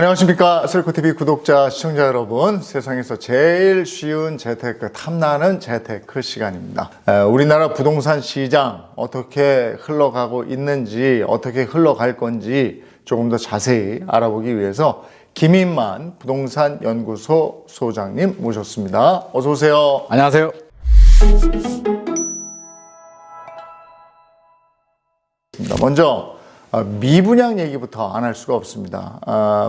안녕하십니까. 셀코TV 구독자, 시청자 여러분. 세상에서 제일 쉬운 재테크, 탐나는 재테크 시간입니다. 우리나라 부동산 시장 어떻게 흘러가고 있는지, 어떻게 흘러갈 건지 조금 더 자세히 알아보기 위해서 김인만 부동산 연구소 소장님 모셨습니다. 어서 오세요. 안녕하세요. 먼저 미분양 얘기부터 안 할 수가 없습니다.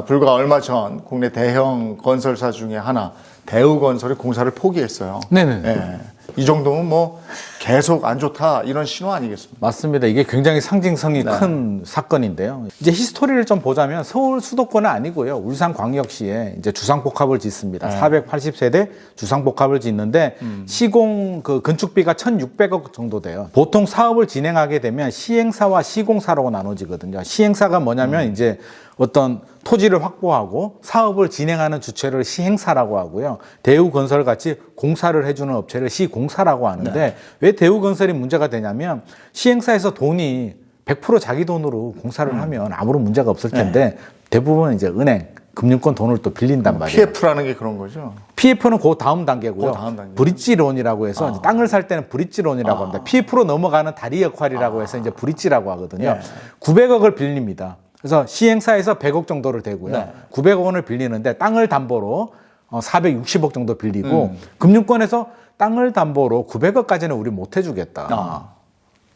불과 얼마 전 국내 대형 건설사 중에 하나 대우건설이 공사를 포기했어요. 네네. 예, 이 정도면 뭐 계속 안 좋다 이런 신호 아니겠습니까? 맞습니다. 이게 굉장히 상징성이 큰 사건인데요. 이제 히스토리를 좀 보자면 서울 수도권은 아니고요. 울산광역시에 이제 주상복합을 짓습니다. 480세대 주상복합을 짓는데 시공 그 건축비가 1,600억 정도 돼요. 보통 사업을 진행하게 되면 시행사와 시공사라고 나눠지거든요. 시행사가 뭐냐면 이제 어떤 토지를 확보하고 사업을 진행하는 주체를 시행사라고 하고요. 대우건설 같이 공사를 해주는 업체를 시공사라고 하는데 왜 대우건설이 문제가 되냐면 시행사에서 돈이 100% 자기 돈으로 공사를 하면 아무런 문제가 없을 텐데 대부분 이제 은행, 금융권 돈을 또 빌린단 말이에요. PF라는 게 그런 거죠? PF는 그 다음 단계고요. 그 다음 단계. 브릿지론이라고 해서 이제 땅을 살 때는 브릿지론이라고 합니다. PF로 넘어가는 다리 역할이라고 해서 이제 브릿지라고 하거든요. 900억을 빌립니다. 그래서 시행사에서 100억 정도를 대고요. 900억 원을 빌리는데 땅을 담보로 460억 정도 빌리고 금융권에서 땅을 담보로 900억까지는 우리 못 해주겠다.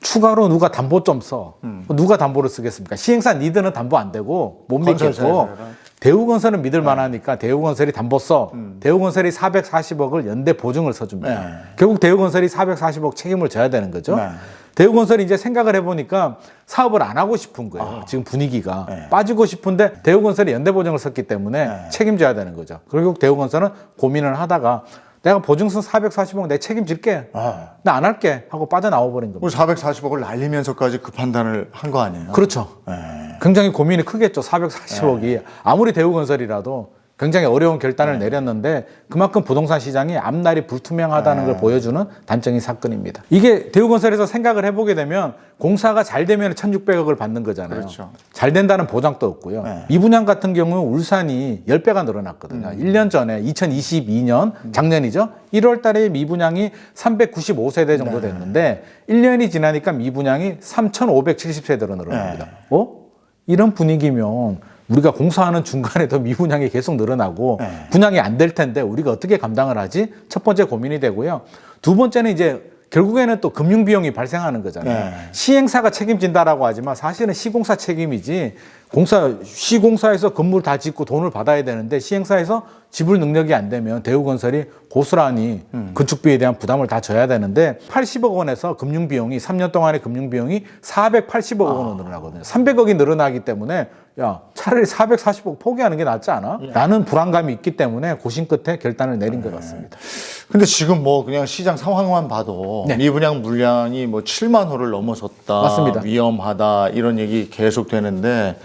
추가로 누가 담보 좀 써. 누가 담보를 쓰겠습니까? 시행사 니들은 담보 안 되고 못 믿겠고 대우건설은 믿을 만하니까 대우건설이 담보 써. 대우건설이 440억을 연대 보증을 써줍니다. 결국 대우건설이 440억 책임을 져야 되는 거죠. 대우건설이 이제 생각을 해보니까 사업을 안 하고 싶은 거예요. 지금 분위기가. 빠지고 싶은데 대우건설이 연대보증을 썼기 때문에 책임져야 되는 거죠. 결국 대우건설은 고민을 하다가 내가 보증서 440억 내 책임질게. 나 안 할게. 하고 빠져나와 버린 겁니다. 440억을 날리면서까지 그 판단을 한 거 아니에요? 그렇죠. 굉장히 고민이 크겠죠. 440억이. 아무리 대우건설이라도 굉장히 어려운 결단을 내렸는데 그만큼 부동산 시장이 앞날이 불투명하다는 걸 보여주는 단적인 사건입니다. 이게 대우건설에서 생각을 해보게 되면 공사가 잘 되면 1,600억을 받는 거잖아요. 그렇죠. 잘 된다는 보장도 없고요. 미분양 같은 경우는 울산이 10배가 늘어났거든요. 1년 전에 2022년 작년이죠. 1월 달에 미분양이 395세대 정도 됐는데 1년이 지나니까 미분양이 3,570세대로 늘어납니다. 이런 분위기면 우리가 공사하는 중간에도 미분양이 계속 늘어나고 분양이 안 될 텐데 우리가 어떻게 감당을 하지? 첫 번째 고민이 되고요. 두 번째는 이제 결국에는 또 금융비용이 발생하는 거잖아요. 시행사가 책임진다라고 하지만 사실은 시공사 책임이지 시공사에서 건물 다 짓고 돈을 받아야 되는데 시행사에서 지불 능력이 안 되면 대우건설이 고스란히 건축비에 대한 부담을 다 져야 되는데 80억 원에서 금융비용이 3년 동안의 금융비용이 480억 원으로 늘어나거든요. 300억이 늘어나기 때문에 야 차라리 440억 포기하는 게 낫지 않아? 라는 불안감이 있기 때문에 고심 끝에 결단을 내린 것 같습니다. 근데 지금 뭐 그냥 시장 상황만 봐도 미분양 물량이 뭐 7만 호를 넘어섰다. 맞습니다. 위험하다. 이런 얘기 계속 되는데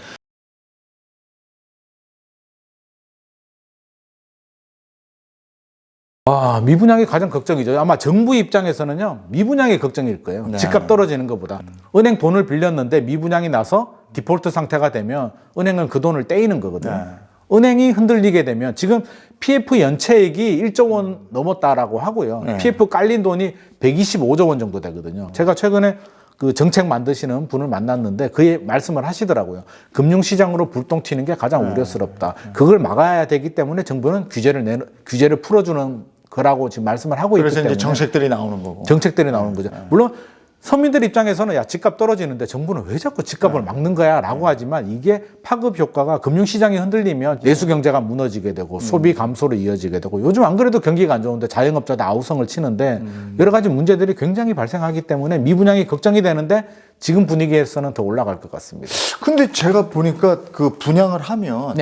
미분양이 가장 걱정이죠. 아마 정부 입장에서는요, 미분양이 걱정일 거예요. 집값 떨어지는 것보다. 은행 돈을 빌렸는데 미분양이 나서 디폴트 상태가 되면 은행은 그 돈을 떼이는 거거든요. 은행이 흔들리게 되면 지금 PF 연체액이 1조 원 넘었다라고 하고요. PF 깔린 돈이 125조 원 정도 되거든요. 제가 최근에 그 정책 만드시는 분을 만났는데 그 말씀을 하시더라고요. 금융시장으로 불똥 튀는 게 가장 우려스럽다. 그걸 막아야 되기 때문에 정부는 규제를 풀어주는 거라고 지금 말씀을 하고 있기 때문에. 그래서 이제 정책들이 나오는 거고. 정책들이 나오는 거죠. 물론 서민들 입장에서는 야 집값 떨어지는데 정부는 왜 자꾸 집값을 막는 거야 라고 하지만 이게 파급 효과가 금융시장이 흔들리면 내수경제가 무너지게 되고 소비 감소로 이어지게 되고 요즘 안 그래도 경기가 안 좋은데 자영업자들 아우성을 치는데 여러 가지 문제들이 굉장히 발생하기 때문에 미분양이 걱정이 되는데 지금 분위기에서는 더 올라갈 것 같습니다. 근데 제가 보니까 그 분양을 하면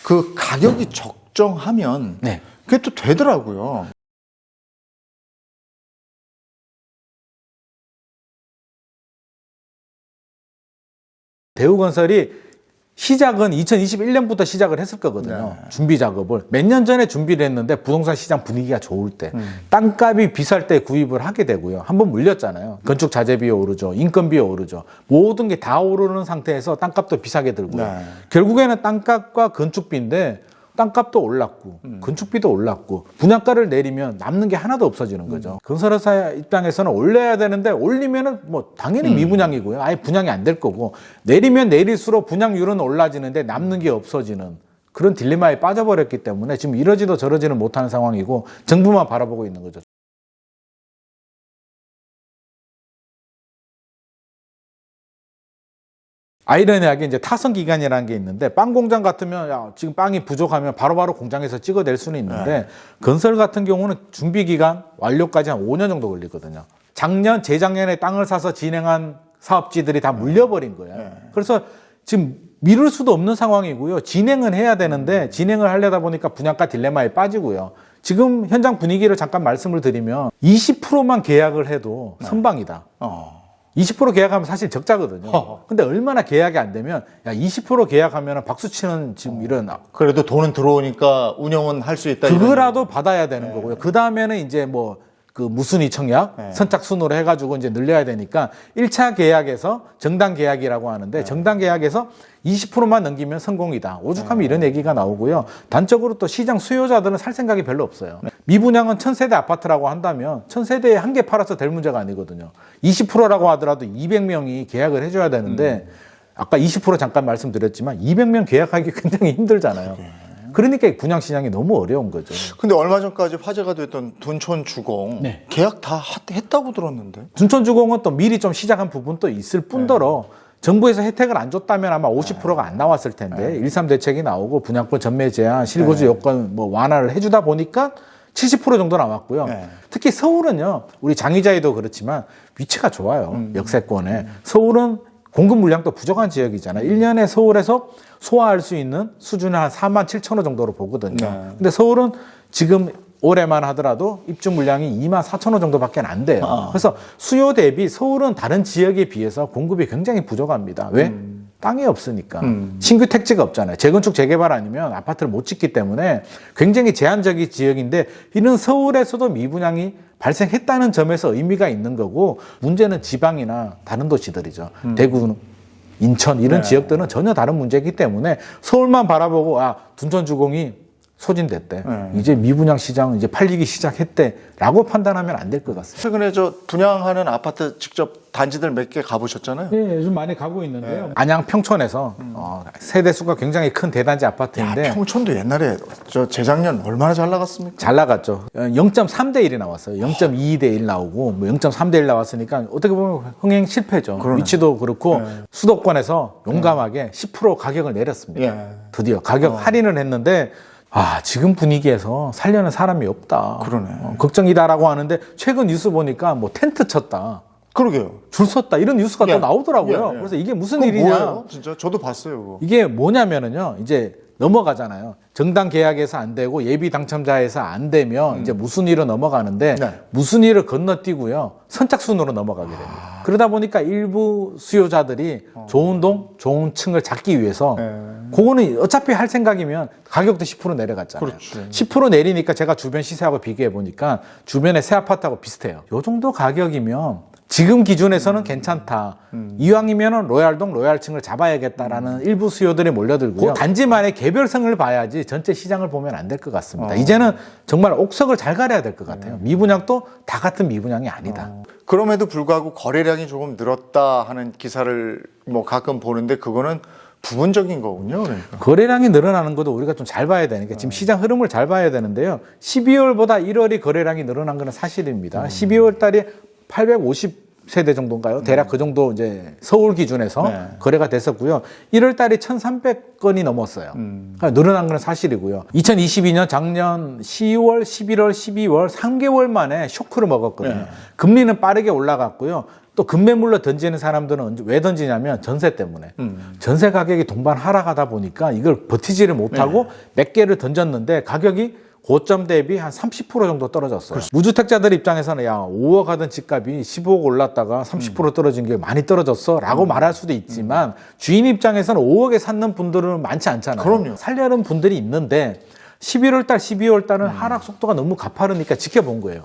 그 가격이 적정하면 그게 또 되더라고요. 대우건설이 시작은 2021년부터 시작을 했을 거거든요. 준비 작업을. 몇 년 전에 준비를 했는데 부동산 시장 분위기가 좋을 때, 땅값이 비쌀 때 구입을 하게 되고요. 한번 물렸잖아요. 건축 자재비 오르죠. 인건비 오르죠. 모든 게 다 오르는 상태에서 땅값도 비싸게 들고요. 결국에는 땅값과 건축비인데 땅값도 올랐고 건축비도 올랐고 분양가를 내리면 남는 게 하나도 없어지는 거죠. 건설회사 입장에서는 올려야 되는데 올리면은 뭐 당연히 미분양이고요. 아예 분양이 안 될 거고 내리면 내릴수록 분양률은 올라지는데 남는 게 없어지는 그런 딜레마에 빠져버렸기 때문에 지금 이러지도 저러지는 못하는 상황이고 정부만 바라보고 있는 거죠. 아이러니하게 이제 타선 기간이라는 게 있는데 빵 공장 같으면 야, 지금 빵이 부족하면 바로바로 공장에서 찍어낼 수는 있는데 건설 같은 경우는 준비 기간 완료까지 한 5년 정도 걸리거든요. 작년, 재작년에 땅을 사서 진행한 사업지들이 다 물려버린 거예요. 그래서 지금 미룰 수도 없는 상황이고요. 진행은 해야 되는데 진행을 하려다 보니까 분양가 딜레마에 빠지고요. 지금 현장 분위기를 잠깐 말씀을 드리면 20%만 계약을 해도 선방이다. 20% 계약하면 사실 적자거든요. 근데 얼마나 계약이 안 되면 야 20% 계약하면 박수치는 지금 이런 그래도 돈은 들어오니까 운영은 할 수 있다. 그거라도 받아야 되는 거고요. 그 다음에는 이제 뭐 그 무순위 청약, 선착순으로 해가지고 이제 늘려야 되니까 1차 계약에서 정당 계약이라고 하는데 정당 계약에서 20%만 넘기면 성공이다. 오죽하면 이런 얘기가 나오고요. 단적으로 또 시장 수요자들은 살 생각이 별로 없어요. 미분양은 1000세대 아파트라고 한다면 1000세대에 한 개 팔아서 될 문제가 아니거든요. 20%라고 하더라도 200명이 계약을 해줘야 되는데 아까 20% 잠깐 말씀드렸지만 200명 계약하기 굉장히 힘들잖아요. 그러니까 분양 시장이 너무 어려운 거죠. 근데 얼마 전까지 화제가 됐던 둔촌 주공 계약 다 했다고 들었는데. 둔촌 주공은 또 미리 좀 시작한 부분도 있을 뿐더러 정부에서 혜택을 안 줬다면 아마 50%가 안 나왔을 텐데 1.3 대책이 나오고 분양권 전매 제한, 실거주 요건 뭐 완화를 해주다 보니까 70% 정도 나왔고요. 특히 서울은요, 우리 장의자에도 그렇지만 위치가 좋아요. 역세권에. 서울은 공급 물량도 부족한 지역이잖아요. 1년에 서울에서 소화할 수 있는 수준은 한 4만 7천 호 정도로 보거든요. 근데 서울은 지금 올해만 하더라도 입주 물량이 2만 4천 호 정도밖에 안 돼요. 그래서 수요 대비 서울은 다른 지역에 비해서 공급이 굉장히 부족합니다. 왜? 땅이 없으니까. 신규 택지가 없잖아요. 재건축, 재개발 아니면 아파트를 못 짓기 때문에 굉장히 제한적인 지역인데 이런 서울에서도 미분양이 발생했다는 점에서 의미가 있는 거고 문제는 지방이나 다른 도시들이죠. 대구, 인천 이런 지역들은 전혀 다른 문제이기 때문에 서울만 바라보고 아 둔촌 주공이 소진됐대. 이제 미분양 시장 이제 팔리기 시작했대라고 판단하면 안 될 것 같습니다. 최근에 저 분양하는 아파트 직접 단지들 몇 개 가보셨잖아요. 네, 요즘 많이 가고 있는데요. 안양 평촌에서 세대 수가 굉장히 큰 대단지 아파트인데 야, 평촌도 옛날에 저 재작년 얼마나 잘 나갔습니까? 잘 나갔죠. 0.3대 1이 나왔어요. 0.2대 1 나오고 뭐 0.3대 1 나왔으니까 어떻게 보면 흥행 실패죠. 위치도 그렇고 수도권에서 용감하게 10% 가격을 내렸습니다. 드디어 가격 할인을 했는데 아, 지금 분위기에서 살려는 사람이 없다. 그러네. 걱정이다라고 하는데 최근 뉴스 보니까 뭐 텐트 쳤다. 그러게요. 줄 섰다. 이런 뉴스가 또 나오더라고요. 그래서 이게 무슨 일이냐. 뭐예요? 진짜 저도 봤어요. 그거. 이게 뭐냐면은요. 이제 넘어가잖아요. 정당 계약에서 안 되고 예비 당첨자에서 안 되면 이제 무순위로 넘어가는데 무순위를 건너뛰고요. 선착순으로 넘어가게 됩니다. 그러다 보니까 일부 수요자들이 좋은 동, 좋은 층을 잡기 위해서 그거는 어차피 할 생각이면 가격도 10% 내려갔잖아요. 그렇지. 10% 내리니까 제가 주변 시세하고 비교해 보니까 주변에 새 아파트하고 비슷해요. 요 정도 가격이면 지금 기준에서는 괜찮다. 이왕이면 로얄동, 로얄층을 잡아야겠다라는 일부 수요들이 몰려들고요. 단지만의 개별성을 봐야지 전체 시장을 보면 안 될 것 같습니다. 이제는 정말 옥석을 잘 가려야 될 것 같아요. 미분양도 다 같은 미분양이 아니다. 그럼에도 불구하고 거래량이 조금 늘었다 하는 기사를 뭐 가끔 보는데 그거는 부분적인 거군요. 그러니까. 거래량이 늘어나는 것도 우리가 좀 잘 봐야 되니까 지금 시장 흐름을 잘 봐야 되는데요. 12월보다 1월이 거래량이 늘어난 건 사실입니다. 12월 달에 850세대 정도인가요? 대략 그 정도 이제 서울 기준에서 거래가 됐었고요. 1월 달에 1,300건이 넘었어요. 그러니까 늘어난 건 사실이고요. 2022년 작년 10월, 11월, 12월 3개월 만에 쇼크를 먹었거든요. 금리는 빠르게 올라갔고요. 또 급매물로 던지는 사람들은 왜 던지냐면 전세 때문에. 전세 가격이 동반 하락하다 보니까 이걸 버티지를 못하고 몇 개를 던졌는데 가격이 고점 대비 한 30% 정도 떨어졌어요. 무주택자들 입장에서는 야 5억 하던 집값이 15억 올랐다가 30% 떨어진 게 많이 떨어졌어 라고 말할 수도 있지만 주인 입장에서는 5억에 샀는 분들은 많지 않잖아요. 그럼요. 살려는 분들이 있는데 11월 달, 12월 달은 하락 속도가 너무 가파르니까 지켜본 거예요.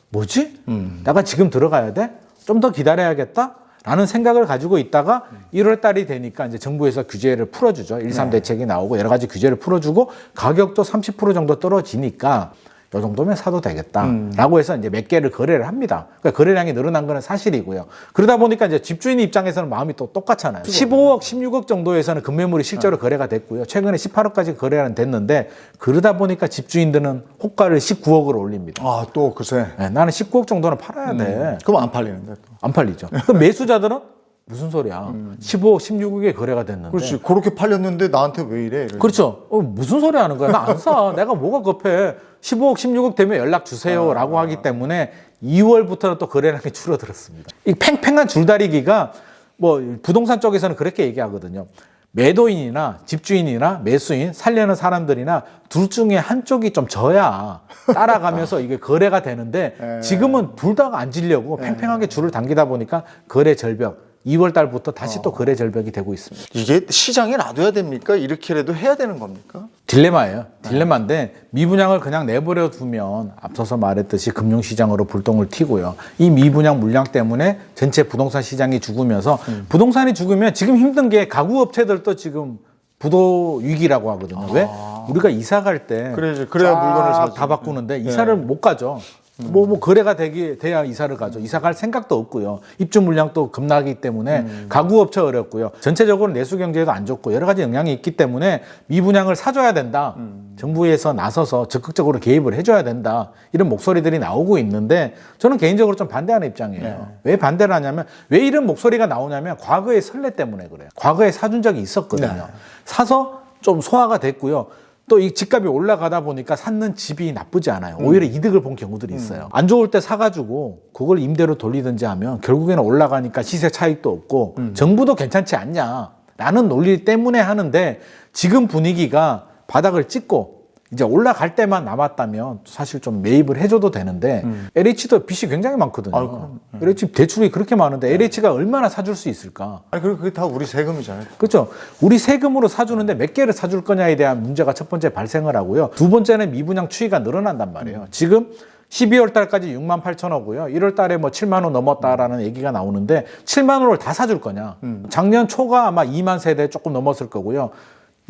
뭐지? 내가 지금 들어가야 돼? 좀 더 기다려야겠다? 라는 생각을 가지고 있다가 1월 달이 되니까 이제 정부에서 규제를 풀어주죠. 1.3 대책이 나오고 여러 가지 규제를 풀어주고 가격도 30% 정도 떨어지니까 이 정도면 사도 되겠다라고 해서 이제 몇 개를 거래를 합니다. 그러니까 거래량이 늘어난 거는 사실이고요. 그러다 보니까 이제 집주인 입장에서는 마음이 또 똑같잖아요. 15억, 16억 정도에서는 급매물이 실제로 거래가 됐고요. 최근에 18억까지 거래가 됐는데 그러다 보니까 집주인들은 호가를 19억으로 올립니다. 아, 또 그새. 네, 나는 19억 정도는 팔아야 돼. 그럼 안 팔리는데 또. 안 팔리죠. 그럼 매수자들은 무슨 소리야. 15억, 16억에 거래가 됐는데. 그렇지. 그렇게 팔렸는데 나한테 왜 이래? 이러지. 그렇죠. 무슨 소리 하는 거야. 나 안 사. 내가 뭐가 급해. 15억, 16억 되면 연락 주세요. 라고 하기 때문에 2월부터는 또 거래량이 줄어들었습니다. 이 팽팽한 줄다리기가 뭐 부동산 쪽에서는 그렇게 얘기하거든요. 매도인이나 집주인이나 매수인, 살려는 사람들이나 둘 중에 한쪽이 좀 져야 따라가면서 이게 거래가 되는데 지금은 둘 다가 안 지려고 팽팽하게 줄을 당기다 보니까 거래 절벽. 2월 달부터 다시 또 거래 절벽이 되고 있습니다. 이게 시장에 놔둬야 됩니까? 이렇게라도 해야 되는 겁니까? 딜레마예요. 딜레마인데 미분양을 그냥 내버려 두면 앞서서 말했듯이 금융시장으로 불똥을 튀고요. 이 미분양 물량 때문에 전체 부동산 시장이 죽으면서 부동산이 죽으면 지금 힘든 게 가구업체들도 지금 부도 위기라고 하거든요. 왜? 우리가 이사 갈 때 그래야 물건을 사지. 다 바꾸는데 이사를 못 가죠. 뭐 거래가 돼야 이사를 가죠. 이사 갈 생각도 없고요. 입주 물량도 급락하기 때문에 가구업체 어렵고요. 전체적으로 내수 경제에도 안 좋고 여러 가지 영향이 있기 때문에 미분양을 사줘야 된다. 정부에서 나서서 적극적으로 개입을 해줘야 된다. 이런 목소리들이 나오고 있는데 저는 개인적으로 좀 반대하는 입장이에요. 왜 반대를 하냐면 왜 이런 목소리가 나오냐면 과거의 선례 때문에 그래요. 과거에 사준 적이 있었거든요. 사서 좀 소화가 됐고요. 또 이 집값이 올라가다 보니까 샀는 집이 나쁘지 않아요. 오히려 이득을 본 경우들이 있어요. 안 좋을 때 사가지고 그걸 임대로 돌리든지 하면 결국에는 올라가니까 시세 차익도 없고 정부도 괜찮지 않냐 라는 논리 때문에 하는데 지금 분위기가 바닥을 찍고 이제 올라갈 때만 남았다면 사실 좀 매입을 해줘도 되는데 LH도 빚이 굉장히 많거든요. LH 대출이 그렇게 많은데 LH가 얼마나 사줄 수 있을까? 아니, 그리고 그게 다 우리 세금이잖아요. 그렇죠. 우리 세금으로 사주는데 몇 개를 사줄 거냐에 대한 문제가 첫 번째 발생을 하고요. 두 번째는 미분양 추이가 늘어난단 말이에요. 지금 12월 달까지 6만 8천억이고요. 1월 달에 뭐 7만 원 넘었다라는 얘기가 나오는데 7만 원을 다 사줄 거냐? 작년 초가 아마 2만 세대 조금 넘었을 거고요.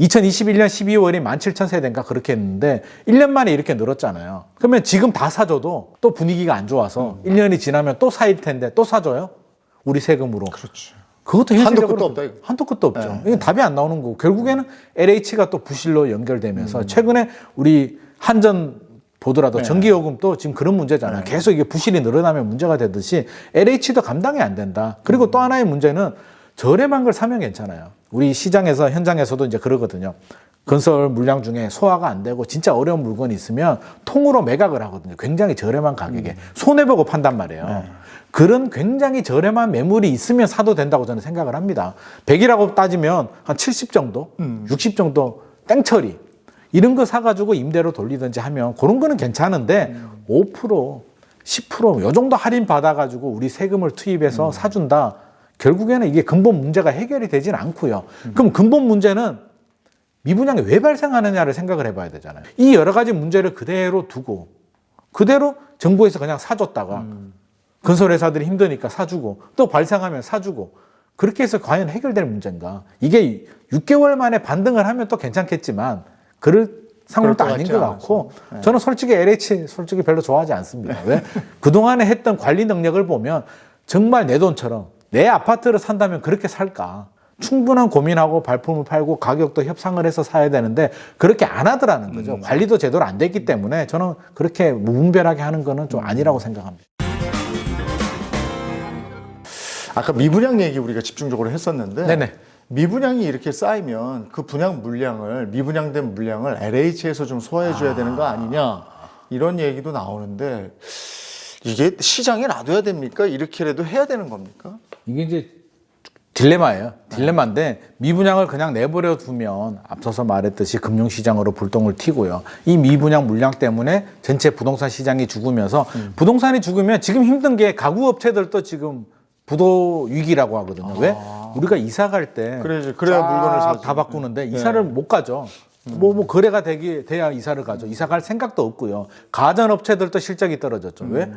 2021년 12월이 17,000세대인가 그렇게 했는데 1년 만에 이렇게 늘었잖아요. 그러면 지금 다 사줘도 또 분위기가 안 좋아서 1년이 지나면 또 사일 텐데 또 사줘요? 우리 세금으로. 그렇지. 그것도 한도 현실적으로 끝도 없다, 이거. 한도 끝도 없죠. 이건 답이 안 나오는 거고 결국에는 LH가 또 부실로 연결되면서 최근에 우리 한전 보더라도 전기요금도 지금 그런 문제잖아요. 계속 이게 부실이 늘어나면 문제가 되듯이 LH도 감당이 안 된다. 그리고 또 하나의 문제는 저렴한 걸 사면 괜찮아요. 우리 시장에서 현장에서도 이제 그러거든요. 건설 물량 중에 소화가 안 되고 진짜 어려운 물건이 있으면 통으로 매각을 하거든요. 굉장히 저렴한 가격에 손해보고 판단 말이에요. 그런 굉장히 저렴한 매물이 있으면 사도 된다고 저는 생각을 합니다. 100이라고 따지면 한 70 정도, 60 정도 땡처리 이런 거 사가지고 임대로 돌리든지 하면 그런 거는 괜찮은데 5%, 10% 요 정도 할인 받아가지고 우리 세금을 투입해서 사준다. 결국에는 이게 근본 문제가 해결이 되진 않고요. 그럼 근본 문제는 미분양이 왜 발생하느냐를 생각을 해봐야 되잖아요. 이 여러 가지 문제를 그대로 두고 그대로 정부에서 그냥 사줬다가 건설회사들이 힘드니까 사주고 또 발생하면 사주고 그렇게 해서 과연 해결될 문제인가. 이게 6개월 만에 반등을 하면 또 괜찮겠지만 그럴 상황도 아닌 것 같고 저는 솔직히 LH 솔직히 별로 좋아하지 않습니다. 왜? 그동안에 했던 관리 능력을 보면 정말 내 돈처럼 내 아파트를 산다면 그렇게 살까? 충분한 고민하고 발품을 팔고 가격도 협상을 해서 사야 되는데 그렇게 안 하더라는 거죠. 관리도 제대로 안 됐기 때문에 저는 그렇게 무분별하게 하는 거는 좀 아니라고 생각합니다. 아까 미분양 얘기 우리가 집중적으로 했었는데 네네. 미분양이 이렇게 쌓이면 그 분양 물량을 미분양된 물량을 LH에서 좀 소화해 줘야 되는 거 아니냐 이런 얘기도 나오는데 이게 시장에 놔둬야 됩니까? 이렇게라도 해야 되는 겁니까? 이게 이제 딜레마예요. 딜레마인데 미분양을 그냥 내버려 두면 앞서서 말했듯이 금융시장으로 불똥을 튀고요. 이 미분양 물량 때문에 전체 부동산 시장이 죽으면서 부동산이 죽으면 지금 힘든 게 가구업체들도 지금 부도 위기라고 하거든요. 왜? 우리가 이사 갈 때 그래야 물건을 사지. 다 바꾸는데 이사를 못 가죠. 뭐 거래가 돼야 이사를 가죠. 이사 갈 생각도 없고요. 가전업체들도 실적이 떨어졌죠. 왜?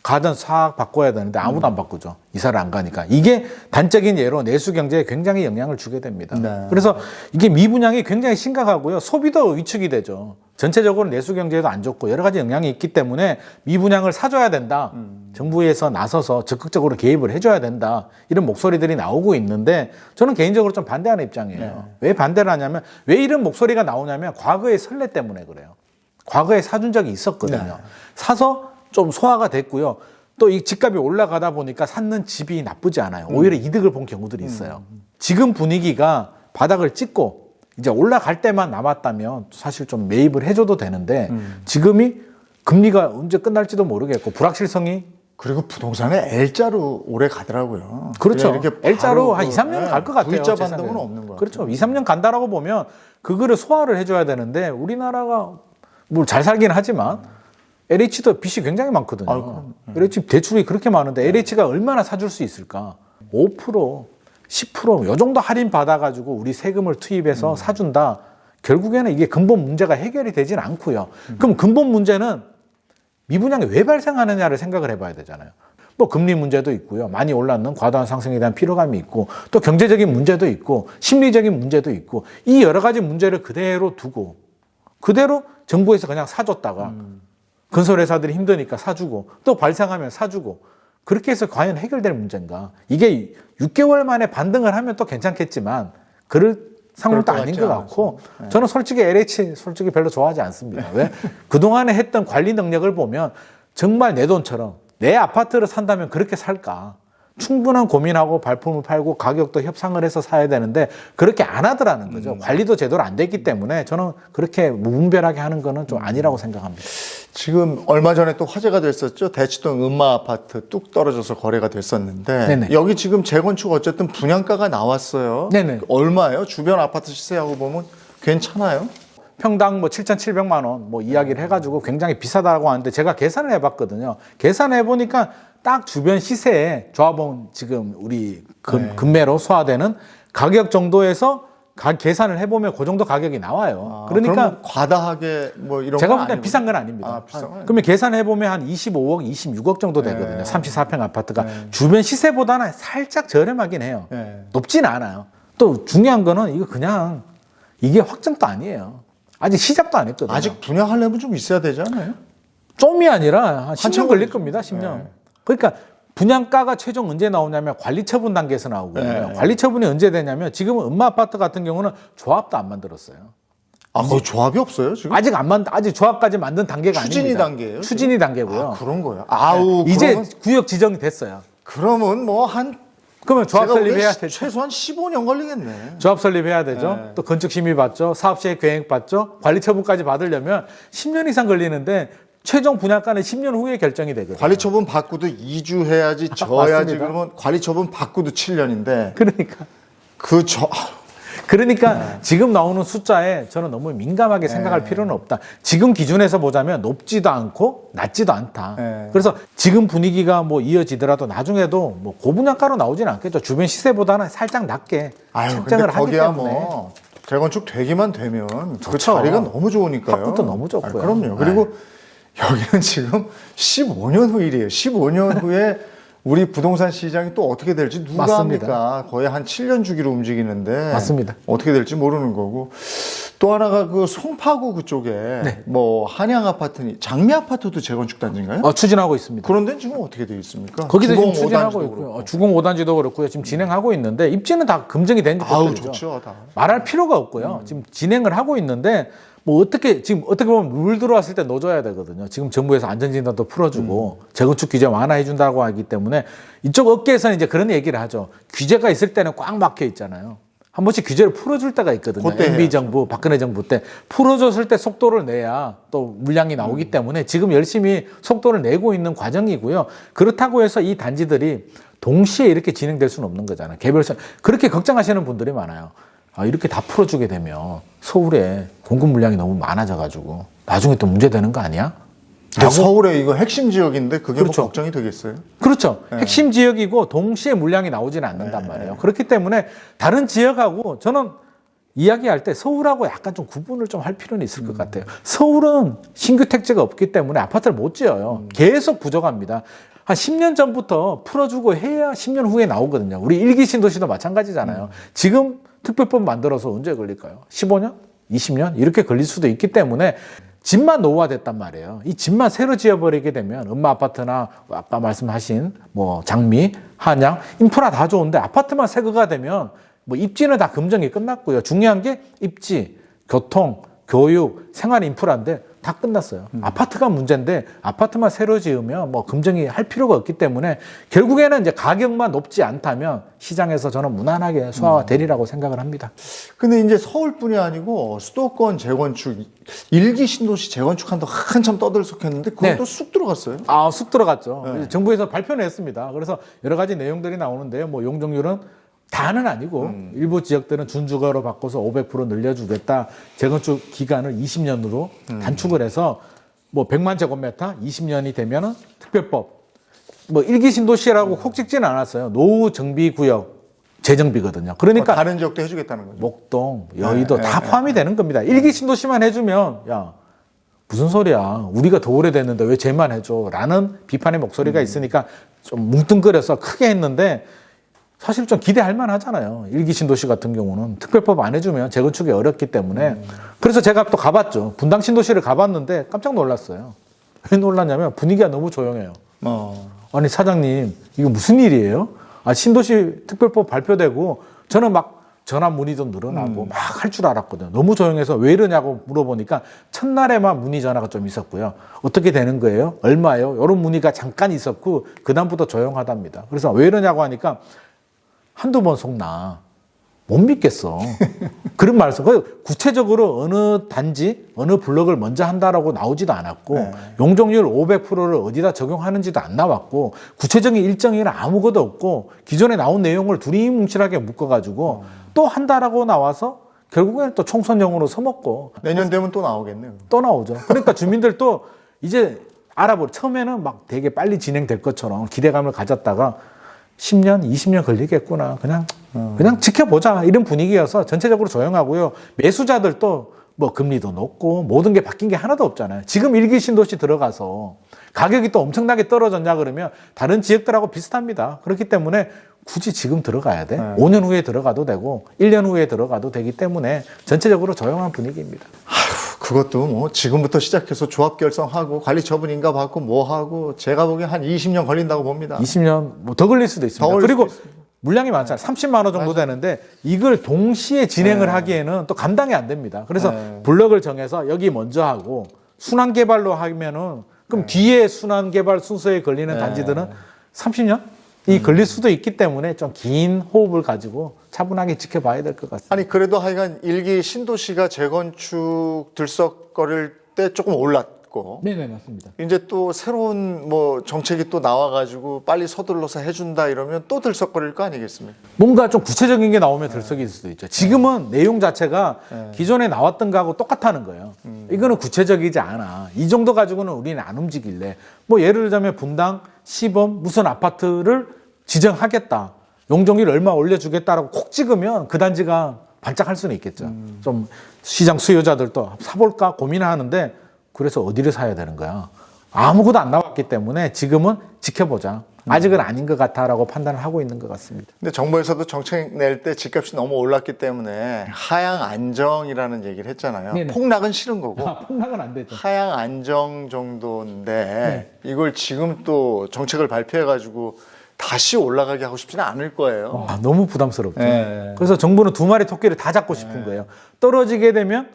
가전 싹 바꿔야 되는데 아무도 안 바꾸죠. 이사를 안 가니까. 이게 단적인 예로 내수 경제에 굉장히 영향을 주게 됩니다. 네. 그래서 이게 미분양이 굉장히 심각하고요. 소비도 위축이 되죠. 전체적으로 내수 경제에도 안 좋고 여러 가지 영향이 있기 때문에 미분양을 사줘야 된다. 정부에서 나서서 적극적으로 개입을 해줘야 된다. 이런 목소리들이 나오고 있는데 저는 개인적으로 좀 반대하는 입장이에요. 네. 왜 반대를 하냐면 왜 이런 목소리가 나오냐면 과거의 선례 때문에 그래요. 과거에 사준 적이 있었거든요. 네. 사서 좀 소화가 됐고요. 또 이 집값이 올라가다 보니까 샀는 집이 나쁘지 않아요. 오히려 이득을 본 경우들이 있어요. 지금 분위기가 바닥을 찍고 이제 올라갈 때만 남았다면 사실 좀 매입을 해줘도 되는데 지금이 금리가 언제 끝날지도 모르겠고 불확실성이 그리고 부동산에 L자로 오래 가더라고요. 그렇죠. 이렇게 L자로 바로 한 2, 3년 갈 것 같아요. V자 제 반등은 생각에는. 없는 것 그렇죠. 같아요. 2, 3년 간다라고 보면 그거를 소화를 해줘야 되는데 우리나라가 뭐 잘 살긴 하지만 LH도 빚이 굉장히 많거든요. LH 대출이 그렇게 많은데 LH가 얼마나 사줄 수 있을까? 5%, 10%, 요 정도 할인 받아가지고 우리 세금을 투입해서 사준다. 결국에는 이게 근본 문제가 해결이 되진 않고요. 그럼 근본 문제는 미분양이 왜 발생하느냐를 생각을 해봐야 되잖아요. 뭐 금리 문제도 있고요. 많이 올랐는 과도한 상승에 대한 피로감이 있고 또 경제적인 문제도 있고 심리적인 문제도 있고 이 여러 가지 문제를 그대로 두고 그대로 정부에서 그냥 사줬다가 건설회사들이 힘드니까 사주고 또 발생하면 사주고 그렇게 해서 과연 해결될 문제인가? 이게 6개월 만에 반등을 하면 또 괜찮겠지만 그럴 상황도 아닌 것 같고 저는 솔직히 LH 솔직히 별로 좋아하지 않습니다. 왜? 그동안에 했던 관리 능력을 보면 정말 내 돈처럼 내 아파트를 산다면 그렇게 살까? 충분한 고민하고 발품을 팔고 가격도 협상을 해서 사야 되는데 그렇게 안 하더라는 거죠. 관리도 제대로 안 됐기 때문에 저는 그렇게 무분별하게 하는 거는 좀 아니라고 생각합니다. 지금 얼마 전에 또 화제가 됐었죠. 대치동 음마 아파트 뚝 떨어져서 거래가 됐었는데 네네. 여기 지금 재건축 어쨌든 분양가가 나왔어요. 네네. 얼마예요? 주변 아파트 시세하고 보면 괜찮아요? 평당 뭐 7,700만 원 뭐 이야기를 해가지고 굉장히 비싸다고 하는데 제가 계산을 해봤거든요. 계산해 보니까 딱 주변 시세에 조합원 지금 우리 금매로 소화되는 가격 정도에서 계산을 해보면 그 정도 가격이 나와요. 그러니까 그러면 과다하게 뭐 이런 제가 건 볼 땐 아니고. 비싼 건 아닙니다. 비싼 건 그러면 계산해보면 한 25억, 26억 정도 되거든요. 34평 아파트가. 주변 시세보다는 살짝 저렴하긴 해요. 네. 높진 않아요. 또 중요한 거는 이거 그냥 이게 확정도 아니에요. 아직 시작도 안 했거든요. 아직 분양하려면 좀 있어야 되지 않아요? 좀이 아니라 한 10년 한참 걸릴 겁니다. 10년. 네. 그러니까 분양가가 최종 언제 나오냐면 관리처분 단계에서 나오거든요. 네. 관리처분이 언제 되냐면 지금은 음마 아파트 같은 경우는 조합도 안 만들었어요. 거의 조합이 없어요 지금? 아직 조합까지 만든 단계가 추진이 아닙니다. 단계예요, 추진이 단계고요. 그런 거예요. 아우 이제 그러면, 구역 지정이 됐어요. 그러면 뭐 한 그러면 조합 제가 보기엔 설립해야 되죠. 최소한 15년 걸리겠네. 조합 설립해야 되죠. 네. 또 건축 심의 받죠. 사업 시행 계획 받죠. 관리 처분까지 받으려면 10년 이상 걸리는데 최종 분양가는 10년 후에 결정이 되거든요. 관리처분 받고도 2주 해야지 져야지 맞습니다. 그러면 관리처분 받고도 7년인데 그러니까 지금 나오는 숫자에 저는 너무 민감하게 생각할 필요는 없다. 지금 기준에서 보자면 높지도 않고 낮지도 않다. 네. 그래서 지금 분위기가 뭐 이어지더라도 나중에도 뭐 고분양가로 나오진 않겠죠. 주변 시세보다는 살짝 낮게 근데 책정을 하기 거기야 때문에. 뭐 재건축 되기만 되면 그 좋죠. 자리가 너무 좋으니까요. 확보도 너무 좋고요. 그럼요. 그리고 여기는 지금 15년 후 일이에요. 15년 후에 우리 부동산 시장이 또 어떻게 될지 누가 맞습니다. 합니까? 거의 한 7년 주기로 움직이는데 맞습니다. 어떻게 될지 모르는 거고 또 하나가 그 송파구 그쪽에 네. 뭐 한양 아파트니 장미 아파트도 재건축 단지인가요? 추진하고 있습니다. 그런 데는 지금 어떻게 되어 있습니까? 거기도 지금 주공 추진하고 5단지도 있고요. 그렇고. 주공 5단지도 그렇고요. 지금 진행하고 있는데 입지는 다 검증이 된 것들이죠. 좋죠. 다. 말할 필요가 없고요. 지금 진행을 하고 있는데 뭐 지금 어떻게 보면 룰 들어왔을 때 넣어줘야 되거든요. 지금 정부에서 안전진단도 풀어주고 재건축 규제 완화해준다고 하기 때문에 이쪽 업계에서는 이제 그런 얘기를 하죠. 규제가 있을 때는 꽉 막혀 있잖아요. 한 번씩 규제를 풀어줄 때가 있거든요. 그때 MB 해야죠. 정부, 박근혜 정부 때 풀어줬을 때 속도를 내야 또 물량이 나오기 때문에 지금 열심히 속도를 내고 있는 과정이고요. 그렇다고 해서 이 단지들이 동시에 이렇게 진행될 수는 없는 거잖아요. 개별성. 그렇게 걱정하시는 분들이 많아요. 아, 이렇게 다 풀어주게 되면 서울에 공급 물량이 너무 많아져가지고 나중에 또 문제되는 거 아니야? 서울에 이거 핵심 지역인데 그게 그렇죠. 뭐 걱정이 되겠어요? 그렇죠. 핵심 지역이고 동시에 물량이 나오지는 않는단 말이에요. 그렇기 때문에 다른 지역하고 저는 이야기할 때 서울하고 약간 좀 구분을 좀 할 필요는 있을 것 같아요. 서울은 신규 택지가 없기 때문에 아파트를 못 지어요. 계속 부족합니다. 한 10년 전부터 풀어주고 해야 10년 후에 나오거든요. 우리 일기 신도시도 마찬가지잖아요. 지금 특별법 만들어서 언제 걸릴까요? 15년? 20년? 이렇게 걸릴 수도 있기 때문에 집만 노후화됐단 말이에요. 이 집만 새로 지어버리게 되면 엄마 아파트나 아까 말씀하신 뭐 장미, 한양, 인프라 다 좋은데 아파트만 새거가 되면 뭐 입지는 다 금정이 끝났고요. 중요한 게 입지, 교통, 교육, 생활 인프라인데 다 끝났어요. 아파트가 문제인데 아파트만 새로 지으면 뭐 금정이 할 필요가 없기 때문에 결국에는 이제 가격만 높지 않다면 시장에서 저는 무난하게 소화되리라고 생각을 합니다. 근데 이제 서울뿐이 아니고 수도권 재건축, 일기 신도시 재건축한다고 한참 떠들썩했는데 그것도 네. 쑥 들어갔어요. 아, 쑥 들어갔죠. 네. 정부에서 발표를 했습니다. 그래서 여러 가지 내용들이 나오는데요. 뭐 용적률은 다는 아니고 일부 지역들은 준주거로 바꿔서 500% 늘려주겠다. 재건축 기간을 20년으로 단축을 해서 뭐 100만 제곱미터 20년이 되면은 특별법 뭐 일기 신도시라고 콕 찍지는 않았어요. 노후 정비 구역 재정비거든요. 그러니까 다른 지역도 해주겠다는 거죠. 목동, 여의도 네, 다 네, 포함이 되는 겁니다. 일기 신도시만 해주면 야 무슨 소리야. 우리가 더 오래됐는데 왜 쟤만 해줘. 라는 비판의 목소리가 있으니까 좀 뭉뚱그려서 크게 했는데 사실 좀 기대할 만하잖아요. 일기 신도시 같은 경우는 특별법 안 해주면 재건축이 어렵기 때문에 그래서 제가 또 가봤죠. 분당 신도시를 가봤는데 깜짝 놀랐어요. 왜 놀랐냐면 분위기가 너무 조용해요. 아니 사장님 이거 무슨 일이에요? 아 신도시 특별법 발표되고 저는 막 전화 문의도 늘어나고 막 할 줄 알았거든요. 너무 조용해서 왜 이러냐고 물어보니까 첫날에만 문의 전화가 좀 있었고요. 어떻게 되는 거예요? 얼마예요? 이런 문의가 잠깐 있었고 그다음부터 조용하답니다. 그래서 왜 이러냐고 하니까 한두 번 속나 못 믿겠어. 그런 말씀. 구체적으로 어느 단지, 어느 블럭을 먼저 한다라고 나오지도 않았고 용적률 500%를 어디다 적용하는지도 안 나왔고 구체적인 일정에는 아무것도 없고 기존에 나온 내용을 두리뭉실하게 묶어가지고 또 한다라고 나와서 결국에는 또 총선용으로 서먹고 내년 되면 또 나오겠네요. 또 나오죠. 그러니까 주민들도 이제 처음에는 막 되게 빨리 진행될 것처럼 기대감을 가졌다가 10년, 20년 걸리겠구나. 그냥 지켜보자. 이런 분위기여서 전체적으로 조용하고요. 매수자들도 뭐 금리도 높고 모든 게 바뀐 게 하나도 없잖아요. 지금 일기 신도시 들어가서 가격이 또 엄청나게 떨어졌냐 그러면 다른 지역들하고 비슷합니다. 그렇기 때문에 굳이 지금 들어가야 돼. 5년 후에 들어가도 되고 1년 후에 들어가도 되기 때문에 전체적으로 조용한 분위기입니다. 그것도 뭐 지금부터 시작해서 조합 결성하고 관리 처분 인가 받고 뭐 하고 제가 보기엔 한 20년 걸린다고 봅니다. 20년 뭐 더 걸릴 수도 있습니다. 그리고 물량이 많잖아요. 30만 원 정도 되는데 이걸 동시에 진행을 하기에는 또 감당이 안 됩니다. 그래서 블럭을 정해서 여기 먼저 하고 순환 개발로 하면은 그럼 뒤에 순환 개발 순서에 걸리는 단지들은 30년? 이 걸릴 수도 있기 때문에 좀 긴 호흡을 가지고 차분하게 지켜봐야 될 것 같습니다. 아니 그래도 하여간 일기 신도시가 재건축 들썩거릴 때 조금 올랐고 네네 맞습니다. 이제 또 새로운 뭐 정책이 또 나와가지고 빨리 서둘러서 해준다 이러면 또 들썩거릴 거 아니겠습니까? 뭔가 좀 구체적인 게 나오면 들썩일 수도 있죠. 지금은 내용 자체가 기존에 나왔던 거하고 똑같다는 거예요. 이거는 구체적이지 않아. 이 정도 가지고는 우리는 안 움직일래. 뭐 예를 들자면 분당, 시범, 무슨 아파트를 지정하겠다. 용적률 얼마 올려주겠다라고 콕 찍으면 그 단지가 반짝할 수는 있겠죠. 좀 시장 수요자들도 사볼까 고민하는데 그래서 어디를 사야 되는 거야. 아무것도 안 나왔기 때문에 지금은 지켜보자. 아직은 아닌 것 같아라고 판단을 하고 있는 것 같습니다. 근데 정부에서도 정책 낼 때 집값이 너무 올랐기 때문에 하향 안정이라는 얘기를 했잖아요. 네네. 폭락은 싫은 거고 폭락은 안 되죠. 하향 안정 정도인데 이걸 지금 또 정책을 발표해가지고 다시 올라가게 하고 싶지는 않을 거예요. 너무 부담스럽죠. 네. 그래서 정부는 두 마리 토끼를 다 잡고 싶은 거예요. 떨어지게 되면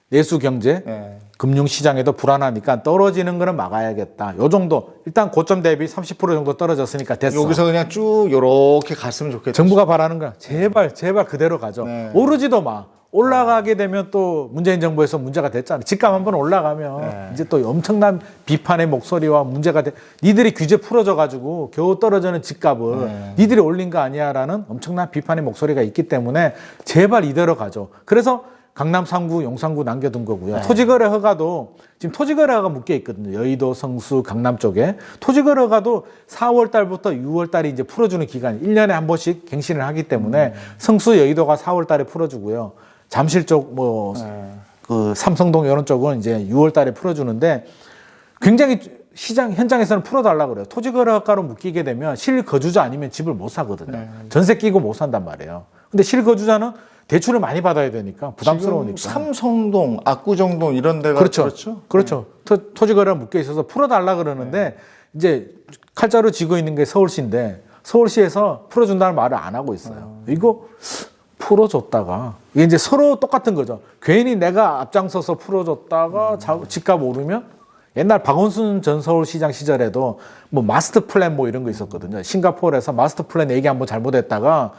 내수 경제, 네. 금융시장에도 불안하니까 떨어지는 거는 막아야겠다. 요 정도. 일단 고점 대비 30% 정도 떨어졌으니까 됐어. 여기서 그냥 쭉 요렇게 갔으면 좋겠다. 정부가 바라는 거야. 제발 그대로 가죠. 네. 오르지도 마. 올라가게 되면 또 문재인 정부에서 문제가 됐잖아. 집값 한번 올라가면 네. 이제 또 엄청난 비판의 목소리와 문제가 돼. 니들이 규제 풀어줘가지고 겨우 떨어지는 집값을 네. 니들이 올린 거 아니야라는 엄청난 비판의 목소리가 있기 때문에 제발 이대로 가죠. 그래서 강남 3구, 용산구 남겨둔 거고요. 네. 토지거래 허가도 지금 토지거래 허가 묶여 있거든요. 여의도, 성수, 강남 쪽에. 토지거래 허가도 4월 달부터 6월 달이 이제 풀어주는 기간, 1년에 한 번씩 갱신을 하기 때문에 성수, 여의도가 4월 달에 풀어주고요. 잠실 쪽, 그 삼성동 이런 쪽은 이제 6월 달에 풀어주는데 굉장히 시장 현장에서는 풀어달라고 그래요. 토지거래 허가로 묶이게 되면 실거주자 아니면 집을 못 사거든요. 네. 전세 끼고 못 산단 말이에요. 근데 실거주자는 대출을 많이 받아야 되니까 부담스러우니까. 지금 삼성동, 압구정동 이런 데가 그렇죠. 그렇죠. 토지거래가 묶여 있어서 풀어달라 그러는데 이제 칼자루 쥐고 있는 게 서울시인데 서울시에서 풀어준다는 말을 안 하고 있어요. 이거 풀어줬다가 이게 이제 서로 똑같은 거죠. 괜히 내가 앞장서서 풀어줬다가 집값 오르면 옛날 박원순 전 서울시장 시절에도 뭐 마스터 플랜 뭐 이런 거 있었거든요. 싱가포르에서 마스터 플랜 얘기 한번 잘못했다가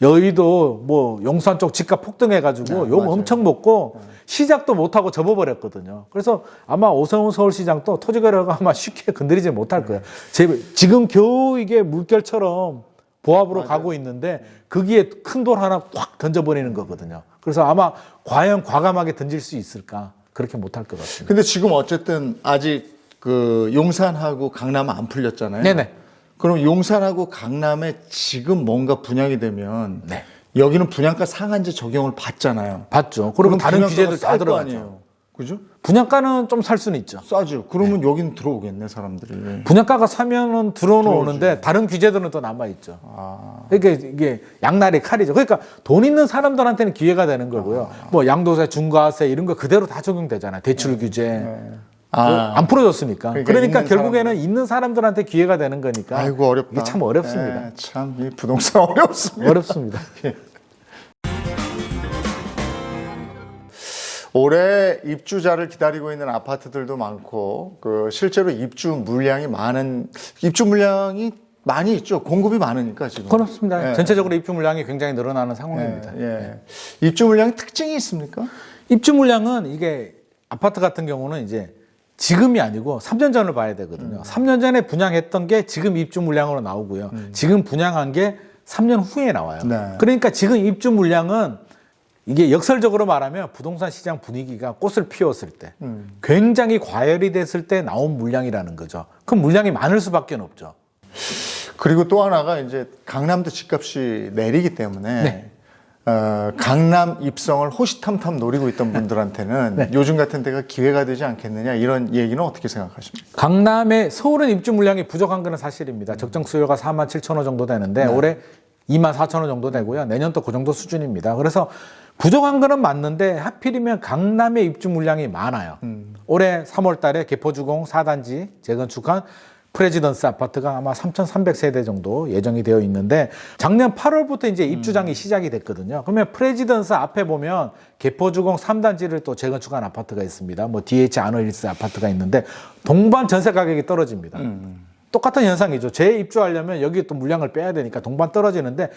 여의도 뭐 용산 쪽 집값 폭등해가지고 욕 맞아요. 엄청 먹고 시작도 못하고 접어버렸거든요. 그래서 아마 오세훈 서울시장도 토지거래가 아마 쉽게 건드리지 못할 거예요. 지금 겨우 이게 물결처럼 보합으로 가고 있는데 거기에 큰 돌 하나 확 던져버리는 거거든요. 그래서 아마 과연 과감하게 던질 수 있을까? 그렇게 못할 것 같습니다. 근데 지금 어쨌든 아직 그 용산하고 강남은 안 풀렸잖아요. 네네. 그럼 용산하고 강남에 지금 뭔가 분양이 되면 네. 여기는 분양가 상한제 적용을 받잖아요. 받죠. 그리고 그럼 다른 분양가가 규제들 다 쌀거 들어가죠. 아니에요. 그죠? 분양가는 좀 살 수는 있죠. 싸죠. 그러면 여기는 들어오겠네, 사람들이. 분양가가 사면은 들어오는 오는데 다른 규제들은 또 남아 있죠. 그러니까 이게 양날의 칼이죠. 그러니까 돈 있는 사람들한테는 기회가 되는 거고요. 뭐 양도세, 중과세 이런 거 그대로 다 적용되잖아요. 대출 규제. 안 풀어줬으니까. 그러니까 있는 결국에는 있는 사람들한테 기회가 되는 거니까. 아이고, 어렵다. 이게 참 어렵습니다. 네, 참, 이 부동산 어렵습니다. 어렵습니다. 올해 입주자를 기다리고 있는 아파트들도 많고, 그 실제로 입주 물량이 많이 있죠. 공급이 많으니까 지금. 그렇습니다. 예. 전체적으로 입주 물량이 굉장히 늘어나는 상황입니다. 예. 입주 물량의 특징이 있습니까? 입주 물량은 이게 아파트 같은 경우는 이제 지금이 아니고 3년 전을 봐야 되거든요. 3년 전에 분양했던 게 지금 입주 물량으로 나오고요. 지금 분양한 게 3년 후에 나와요. 네. 그러니까 지금 입주 물량은 이게 역설적으로 말하면 부동산 시장 분위기가 꽃을 피웠을 때 굉장히 과열이 됐을 때 나온 물량이라는 거죠. 그럼 물량이 많을 수밖에 없죠. 그리고 또 하나가 이제 강남도 집값이 내리기 때문에 네. 강남 입성을 호시탐탐 노리고 있던 분들한테는 네. 요즘 같은 때가 기회가 되지 않겠느냐 이런 얘기는 어떻게 생각하십니까? 강남에 서울은 입주 물량이 부족한 건 사실입니다. 적정 수요가 4만 7천 호 정도 되는데 올해 2만 4천 호 정도 되고요. 내년도 그 정도 수준입니다. 그래서 부족한 거는 맞는데 하필이면 강남의 입주 물량이 많아요. 올해 3월 달에 개포주공 4단지 재건축한 프레지던스 아파트가 아마 3,300세대 정도 예정이 되어 있는데 작년 8월부터 이제 입주장이 시작이 됐거든요. 그러면 프레지던스 앞에 보면 개포주공 3단지를 또 재건축한 아파트가 있습니다. 뭐 DH 아너힐스 아파트가 있는데 동반 전세 가격이 떨어집니다. 똑같은 현상이죠. 재입주하려면 여기 또 물량을 빼야 되니까 동반 떨어지는데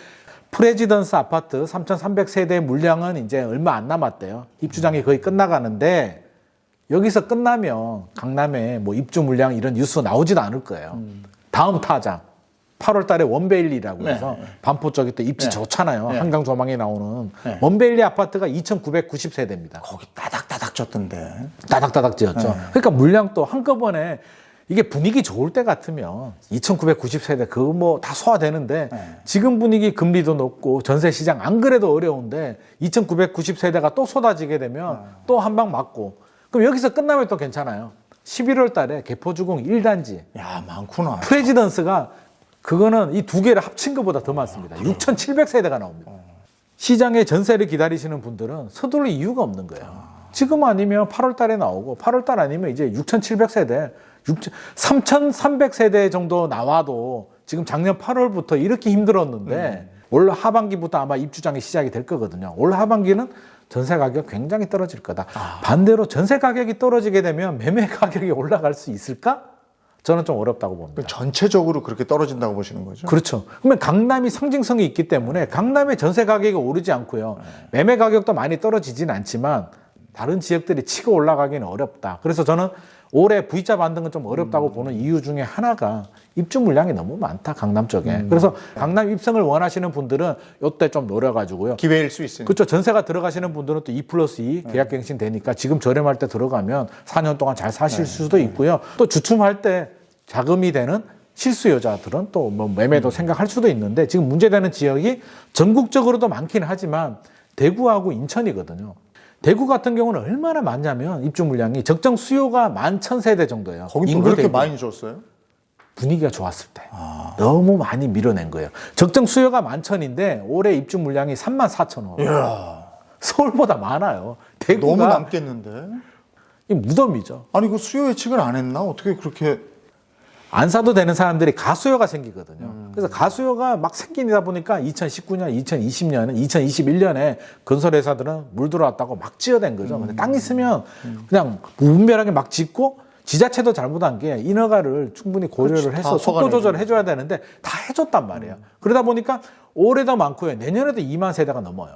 프레지던스 아파트 3,300세대 물량은 이제 얼마 안 남았대요. 입주장이 거의 끝나가는데 여기서 끝나면 강남에 뭐 입주 물량 이런 뉴스 나오지도 않을 거예요. 다음 타장 8월 달에 원베일리라고 해서 반포 쪽이 또 입지 좋잖아요. 한강 조망에 나오는 원베일리 아파트가 2,990세대입니다. 거기 따닥따닥 졌던데. 따닥따닥 지었죠. 그러니까 물량 또 한꺼번에 이게 분위기 좋을 때 같으면 2,990세대 그거 뭐 다 소화되는데 지금 분위기 금리도 높고 전세 시장 안 그래도 어려운데 2,990세대가 또 쏟아지게 되면 또 한 방 맞고 그럼 여기서 끝나면 또 괜찮아요. 11월 달에 개포주공 1단지. 야, 많구나. 프레지던스가 그거는 이 두 개를 합친 것보다 더 많습니다. 6,700세대가 나옵니다. 시장에 전세를 기다리시는 분들은 서둘릴 이유가 없는 거예요. 지금 아니면 8월 달에 나오고 8월 달 아니면 이제 6,700세대, 3,300세대 정도 나와도 지금 작년 8월부터 이렇게 힘들었는데 올 하반기부터 아마 입주장이 시작이 될 거거든요. 올 하반기는 전세 가격 굉장히 떨어질 거다. 반대로 전세 가격이 떨어지게 되면 매매 가격이 올라갈 수 있을까? 저는 좀 어렵다고 봅니다. 전체적으로 그렇게 떨어진다고 보시는 거죠? 그렇죠. 그러면 강남이 상징성이 있기 때문에 강남의 전세 가격이 오르지 않고요. 매매 가격도 많이 떨어지진 않지만 다른 지역들이 치고 올라가기는 어렵다. 그래서 저는 올해 V자 반등은 좀 어렵다고 보는 이유 중에 하나가 입주 물량이 너무 많다, 강남 쪽에. 그래서 강남 입성을 원하시는 분들은 이때 좀 노려가지고요. 기회일 수 있으니까. 그렇죠. 전세가 들어가시는 분들은 또 2+2 계약갱신 되니까 지금 저렴할 때 들어가면 4년 동안 잘 사실 수도 있고요. 또 주춤할 때 자금이 되는 실수요자들은 또 뭐 매매도 생각할 수도 있는데 지금 문제되는 지역이 전국적으로도 많기는 하지만 대구하고 인천이거든요. 대구 같은 경우는 얼마나 많냐면 입주 물량이 적정 수요가 11,000세대 정도예요. 거기도 그렇게 많이 줬어요? 분위기가 좋았을 때 너무 많이 밀어낸 거예요. 적정 수요가 11,000인데 올해 입주 물량이 34,000호. 이야, 서울보다 많아요. 대구가 너무 남겠는데? 이 무덤이죠. 아니 그 수요 예측을 안 했나? 어떻게 그렇게? 안 사도 되는 사람들이 가수요가 생기거든요. 그래서 가수요가 막 생기다 보니까 2019년, 2020년, 2021년에 건설회사들은 물 들어왔다고 막 지어댄 거죠. 근데 땅 있으면 그냥 무분별하게 막 짓고 지자체도 잘못한 게 인허가를 충분히 고려를 그렇지, 해서 속도 조절을 해줘야 되는데 다 해줬단 말이에요. 그러다 보니까 올해도 많고요. 내년에도 2만 세대가 넘어요.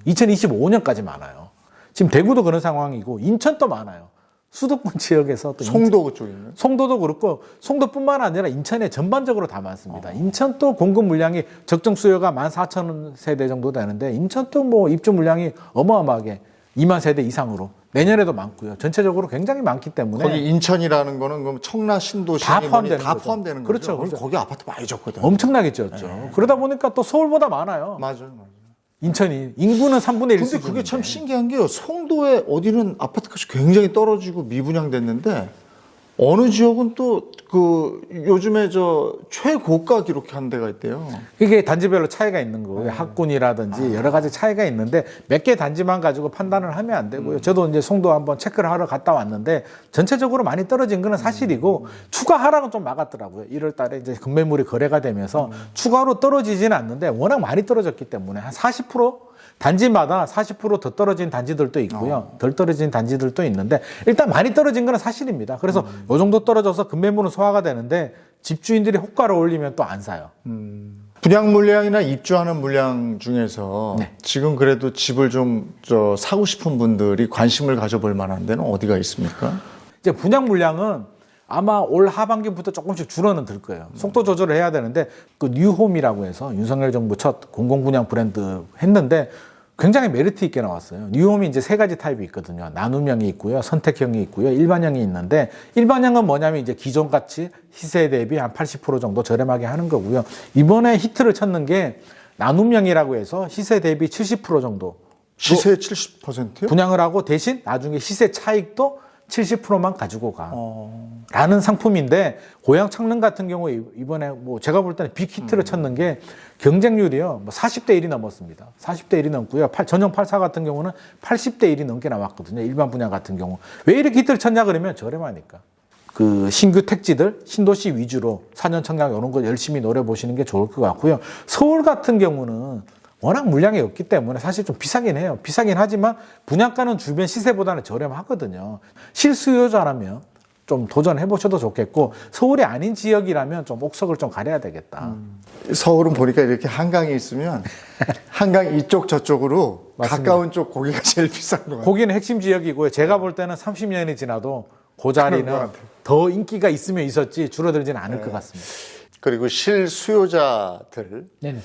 2025년까지 많아요. 지금 대구도 그런 상황이고 인천도 많아요. 수도권 지역에서 또 송도 그쪽이네. 송도도 그렇고 송도뿐만 아니라 인천에 전반적으로 다 많습니다. 인천도 공급 물량이 적정 수요가 14,000세대 정도 되는데 인천도 뭐 입주 물량이 어마어마하게 2만 세대 이상으로 내년에도 많고요. 전체적으로 굉장히 많기 때문에 거기 인천이라는 거는 그럼 청라 신도시 다 포함되는 다 거죠. 포함되는 거죠. 그렇죠, 그렇죠. 거기 아파트 많이 줬거든. 엄청나게 지었죠. 그러다 보니까 또 서울보다 많아요. 맞아요. 인천이 인구는 3분의 1 근데 수준인데. 그게 참 신기한 게요. 송도에 어디는 아파트 값이 굉장히 떨어지고 미분양됐는데 어느 지역은 또 그 요즘에 저 최고가 기록한 데가 있대요. 이게 단지별로 차이가 있는 거고요. 학군이라든지 여러 가지 차이가 있는데 몇 개 단지만 가지고 판단을 하면 안 되고요. 저도 이제 송도 한번 체크를 하러 갔다 왔는데 전체적으로 많이 떨어진 거는 사실이고 추가 하락은 좀 막았더라고요. 1월 달에 이제 급매물이 거래가 되면서 추가로 떨어지지는 않는데 워낙 많이 떨어졌기 때문에 한 40% 단지마다 40%더 떨어진 단지들도 있고요. 덜 떨어진 단지들도 있는데 일단 많이 떨어진 건 사실입니다. 그래서 이 정도 떨어져서 급매물은 소화가 되는데 집주인들이 호가를 올리면 또 안 사요. 분양 물량이나 입주하는 물량 중에서 네. 지금 그래도 집을 좀 사고 싶은 분들이 관심을 가져볼 만한 데는 어디가 있습니까? 이제 분양 물량은 아마 올 하반기부터 조금씩 줄어는 들 거예요. 속도 조절을 해야 되는데 그 뉴홈이라고 해서 윤석열 정부 첫 공공분양 브랜드 했는데 굉장히 메리트 있게 나왔어요. 뉴홈이 이제 세 가지 타입이 있거든요. 나눔형이 있고요, 선택형이 있고요, 일반형이 있는데 일반형은 뭐냐면 이제 기존 가치 시세 대비 한 80% 정도 저렴하게 하는 거고요. 이번에 히트를 쳤는 게 나눔형이라고 해서 시세 대비 70% 정도 시세 70%요? 분양을 하고 대신 나중에 시세 차익도 70%만 가지고 가. 라는 상품인데 고양 창릉 같은 경우 이번에 뭐 제가 볼 때는 빅히트를 쳤는 게 경쟁률이요. 뭐 40대 1이 넘었습니다. 40대 1이 넘고요. 전용 84 같은 경우는 80대 1이 넘게 나왔거든요. 일반 분양 같은 경우. 왜 이렇게 히트를 쳤냐 그러면 저렴하니까. 그 신규 택지들 신도시 위주로 4년 청약 이런 거 열심히 노려보시는 게 좋을 것 같고요. 서울 같은 경우는 워낙 물량이 없기 때문에 사실 좀 비싸긴 해요. 비싸긴 하지만 분양가는 주변 시세보다는 저렴하거든요. 실수요자라면 좀 도전해 보셔도 좋겠고 서울이 아닌 지역이라면 좀 옥석을 좀 가려야 되겠다. 서울은 보니까 이렇게 한강이 있으면 한강 이쪽 저쪽으로 맞습니다. 가까운 쪽 고기가 제일 비싼 것 같아요. 거기는 핵심 지역이고요. 제가 볼 때는 30년이 지나도 그 자리는 그런 것 같아요. 더 인기가 있으면 있었지 줄어들지는 않을 것 같습니다. 그리고 실수요자들 네네.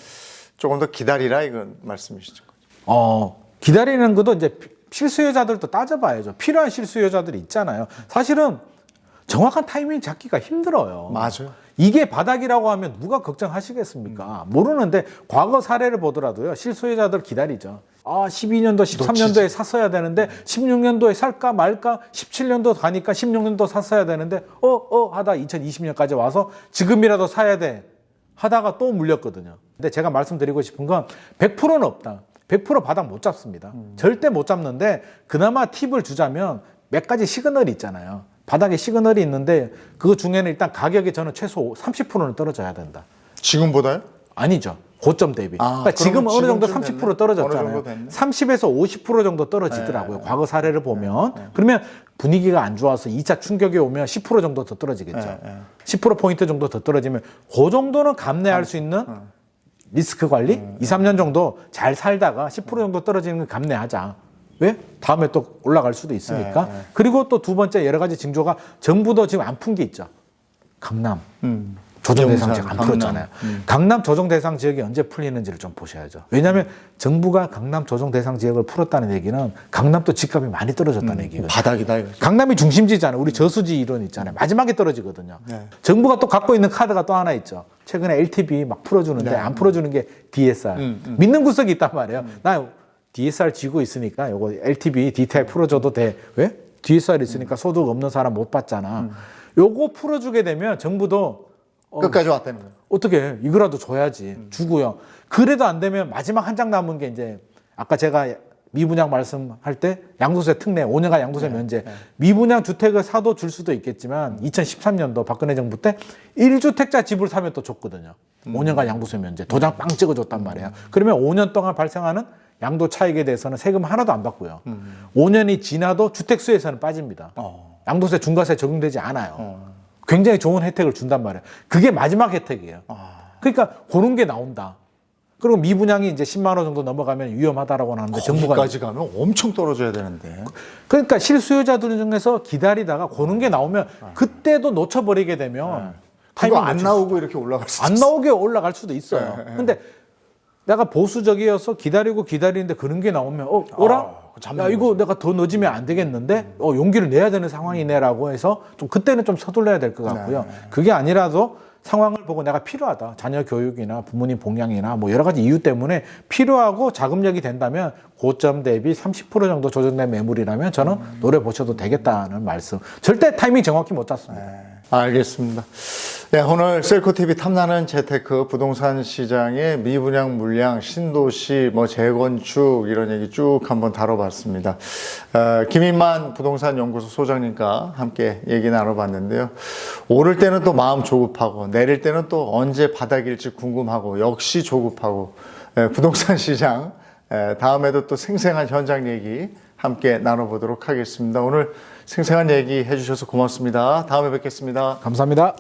조금 더 기다리라 이건 말씀이시죠? 기다리는 것도 이제 실수요자들도 따져봐야죠. 필요한 실수요자들이 있잖아요. 사실은 정확한 타이밍 잡기가 힘들어요. 맞아요. 이게 바닥이라고 하면 누가 걱정하시겠습니까? 모르는데 과거 사례를 보더라도요. 실수요자들 기다리죠. 12년도, 13년도에 샀어야 되는데 16년도에 살까 말까 17년도 가니까 16년도 샀어야 되는데 하다 2020년까지 와서 지금이라도 사야 돼. 하다가 또 물렸거든요. 근데 제가 말씀드리고 싶은 건 100%는 없다. 100% 바닥 못 잡습니다. 절대 못 잡는데 그나마 팁을 주자면 몇 가지 시그널이 있잖아요. 바닥에 시그널이 있는데 그 중에는 일단 가격이 저는 최소 30%는 떨어져야 된다. 지금보다요? 아니죠. 고점 대비. 그러니까 지금 어느 정도 30% 떨어졌잖아요. 30에서 50% 정도 떨어지더라고요. 과거 사례를 보면. 그러면 분위기가 안 좋아서 2차 충격이 오면 10% 정도 더 떨어지겠죠. 10%포인트 정도 더 떨어지면 그 정도는 감내할 수 있는 리스크 관리? 2, 3년 정도 잘 살다가 10% 정도 떨어지는 건 감내하자. 왜? 다음에 또 올라갈 수도 있으니까. 그리고 또 두 번째 여러 가지 징조가 정부도 지금 안 푼 게 있죠. 강남. 조정 대상 지역 안 풀었잖아요. 강남 조정 대상 지역이 언제 풀리는지를 좀 보셔야죠. 왜냐하면 정부가 강남 조정 대상 지역을 풀었다는 얘기는 강남도 집값이 많이 떨어졌다는 얘기거든요. 바닥이다 이거죠. 강남이 중심지잖아요. 우리 저수지 이론 있잖아요. 마지막에 떨어지거든요. 정부가 또 갖고 있는 카드가 또 하나 있죠. 최근에 LTV 막 풀어주는데 안 풀어주는 게 DSR. 믿는 구석이 있단 말이에요. 나 DSR 쥐고 있으니까 요거 LTV, DTI 풀어줘도 돼. 왜? DSR 있으니까 소득 없는 사람 못 받잖아. 요거 풀어주게 되면 정부도 끝까지 왔다는 거예요. 어떻게 이거라도 줘야지. 주고요. 그래도 안 되면 마지막 한 장 남은 게 이제 아까 제가 미분양 말씀할 때 양도세 특례 5년간 양도세 면제. 미분양 주택을 사도 줄 수도 있겠지만 2013년도 박근혜 정부 때 1주택자 집을 사면 또 줬거든요. 5년간 양도세 면제. 도장 빵 찍어줬단 말이에요. 그러면 5년 동안 발생하는 양도 차익에 대해서는 세금 하나도 안 받고요. 5년이 지나도 주택수에서는 빠집니다. 양도세 중과세 적용되지 않아요. 굉장히 좋은 혜택을 준단 말이에요. 그게 마지막 혜택이에요. 그러니까 그런 게 나온다. 그리고 미분양이 이제 10만 원 정도 넘어가면 위험하다라고 하는데 정부가 거기까지 가면 엄청 떨어져야 되는데. 그러니까 실수요자들 중에서 기다리다가 그런 게 나오면 그때도 놓쳐버리게 되면 그거 안 나오고 이렇게 올라갈 수도 안 나오게 올라갈 수도 있어요. 근데 내가 보수적이어서 기다리는데 그런 게 나오면 야 이거 내가 더 늦으면 안 되겠는데 용기를 내야 되는 상황이네라고 해서 좀 그때는 좀 서둘러야 될 것 같고요. 그게 아니라도 상황을 보고 내가 필요하다. 자녀 교육이나 부모님 봉양이나 뭐 여러 가지 이유 때문에 필요하고 자금력이 된다면 고점 대비 30% 정도 조정된 매물이라면 저는 노려보셔도 되겠다는 말씀. 절대 타이밍 정확히 못 잡습니다. 알겠습니다. 네, 오늘 셀코TV 탐나는 재테크 부동산 시장의 미분양 물량, 신도시, 재건축 이런 얘기 쭉 한번 다뤄봤습니다. 김인만 부동산 연구소 소장님과 함께 얘기 나눠봤는데요. 오를 때는 또 마음 조급하고 내릴 때는 또 언제 바닥일지 궁금하고 역시 조급하고 부동산 시장 다음에도 또 생생한 현장 얘기 함께 나눠보도록 하겠습니다. 오늘 생생한 얘기 해주셔서 고맙습니다. 다음에 뵙겠습니다. 감사합니다.